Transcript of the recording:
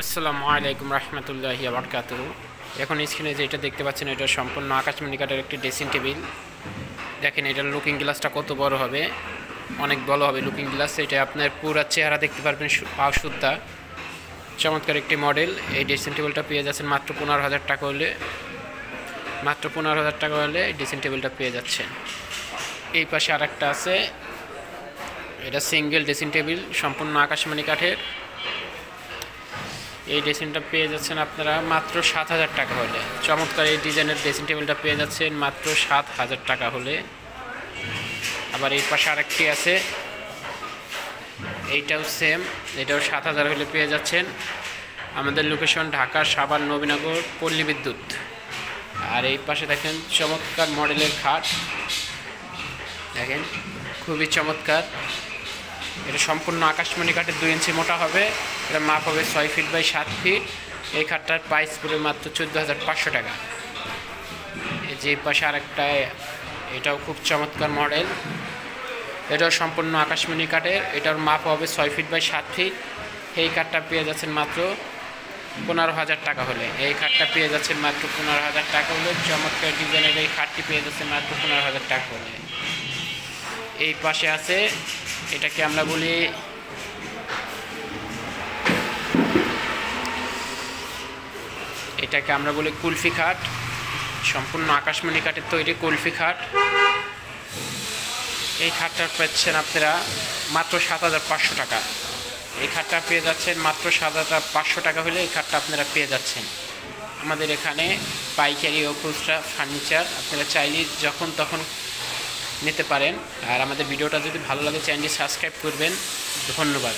আসসালামু আলাইকুম রহমতুল্লাহি ওয়া বারাকাতুহু। এখন স্ক্রিনে যেটা দেখতে পাচ্ছেন এটা সম্পূর্ণ আকাশমণি কাঠের একটি ড্রেসিং টেবিল। দেখেন এটার লুকিং গ্লাসটা কত বড় হবে, অনেক বড় হবে লুকিং গ্লাস। এটা আপনার পুরো চেহারা দেখতে পারবেন, পাও সুদ্ধা। চমৎকার একটি মডেল। এই ড্রেসিং টেবিলটা পেয়ে যাচ্ছেন মাত্র 15,000 টাকা হলে। মাত্র 15,000 টাকা হলে এই ড্রেসিং টেবিলটা পেয়ে যাচ্ছেন। এই পাশে আরেকটা আছে, এটা সিঙ্গেল ড্রেসিং টেবিল সম্পূর্ণ আকাশমণি কাঠের। এই ড্রেসিংটা পেয়ে যাচ্ছেন আপনারা মাত্র 7,000 টাকা হলে। চমৎকার এই ডিজাইনের ড্রেসিং টেবিলটা পেয়ে যাচ্ছেন মাত্র 7,000 টাকা হলে। আবার এই পাশে আরেকটি আছে, এইটাও সেম, এটাও 7,000 হলে পেয়ে যাচ্ছেন। আমাদের লোকেশন ঢাকা সাভার নবীনগর পল্লী বিদ্যুৎ। আর এই পাশে দেখেন চমৎকার মডেলের খাট, দেখেন খুবই চমৎকার। এটা সম্পূর্ণ আকাশমণি কাঠের 2 ইঞ্চি মোটা হবে। এটা মাপ হবে 6 ফিট বাই 7 ফিট। এই খাটটার প্রাইস পড়বে মাত্র 14,500 টাকা। এই যে পাশে আরেকটা, এটাও খুব চমৎকার মডেল। এটাও সম্পূর্ণ আকাশমণি কাঠের, এটার মাপ হবে 6 ফিট বাই 7 ফিট। এই খাটটা পেয়ে যাচ্ছেন মাত্র 15,000 টাকা হলে। এই খাটটা পেয়ে যাচ্ছেন মাত্র 15,000 টাকা হলে। চমৎকার ডিজাইনের এই খাটটি পেয়ে যাচ্ছেন মাত্র 15,000 টাকা হলে। এই পাশে আছে, এটাকে আমরা বলি কুলফি খাট। সম্পূর্ণ আকাশমণি কাঠের তৈরি কুলফি খাট। এই খাটটা পাচ্ছেন আপনারা মাত্র 7,500 টাকা। এই খাটটা পেয়ে যাচ্ছেন মাত্র 7,500 টাকা হলে এই খাটটা আপনারা পেয়ে যাচ্ছেন। আমাদের এখানে পাইকারি ও খুচরা ফার্নিচার আপনারা চাইলে যখন তখন নিতে পারেন। আর আমাদের ভিডিওটা যদি ভালো লাগে চ্যানেলটি সাবস্ক্রাইব করবেন। ধন্যবাদ।